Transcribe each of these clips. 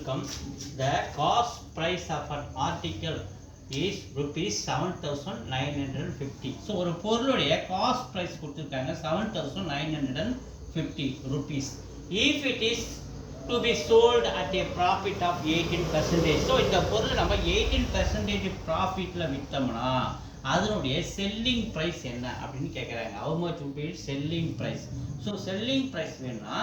கொடுத்துருக்கோம். The cost price of an article is rupees 7,950. So ஒரு பொருளுடைய காஸ்ட் ப்ரைஸ் கொடுத்துருக்காங்க 7,950 rupees. If it is to be sold at a profit of 18%. So இந்த பொருள் நம்ம 18% ப்ராஃபிட்டில் விற்றோம்னா அதனுடைய செல்லிங் ப்ரைஸ் என்ன அப்படின்னு கேட்குறாங்க. how much would be selling price? So selling price வேணும்னா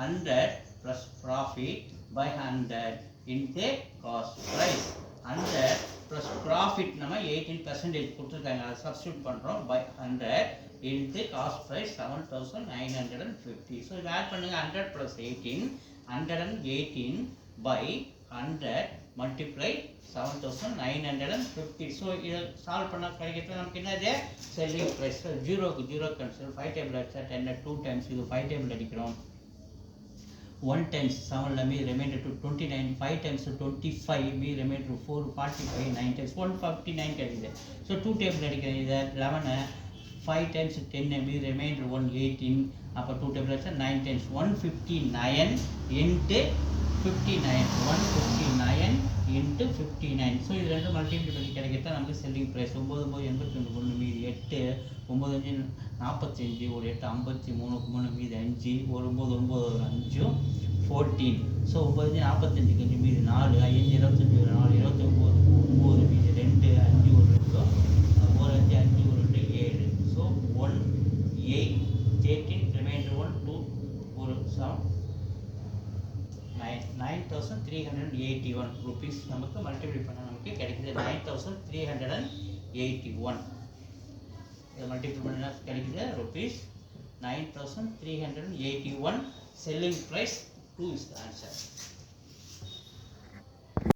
100 plus profit by 100 into cost price. 100 plus profit நம்ம 18% கொடுத்துருக்காங்க, அதை சப்ஸ்டியூட் பண்ணுறோம் by 100 into cost price 7,950. So இது ஆட் பண்ணுங்க. 100 plus 18 118 by 100 multiply 7,950. ஸோ இதை சால்வ் பண்ண கிடைக்கிறது நமக்கு என்னது செல்லிங் ப்ரைஸ். ஜீரோக்கு ஜீரோ கேன்சல், 5 டேபிள் அடிச்சா 10 2 டைம்ஸ், இது 5 டேபிள் அடிக்கிறோம் 1 times 7 me remainder to 29, 5 times 25 me remainder 4 45, 9 times 159 கிடைக்குது. ஸோ 2 டேபிள் அடிக்கிறேன், இதை 11 5 times 10 மீ remainder 118, அப்போ 2 டேபிள் அடிச்சா 9 times 159 into 59 159 into 59. ஸோ இது ரெண்டு மல்டிபிள் பண்ணி கிடைக்கிறதா நமக்கு செல்லிங் ப்ரைஸ். 9 9 82 1 மீதி 8 9 5 45, ஒரு 8 53 3 மீதி 5, ஒரு 9 9 ஒரு 5 14. ஸோ 9 45 கொஞ்சம் மீதி 4 5 25 ஒரு 4 29 9 மீதி 2 5 ஒரு 2 ஒரு 5 5 ஒரு 2 7. ஸோ 1 8 13 remainder 1 2 ஒரு 7 9,381 rupees நமக்கு மல்டிப்ளை பண்ண நமக்கு கிடைக்குது 9,381. இதை மல்டிப்ளை பண்ண கிடைக்குது rupees 9,381. Selling price 2 is the answer.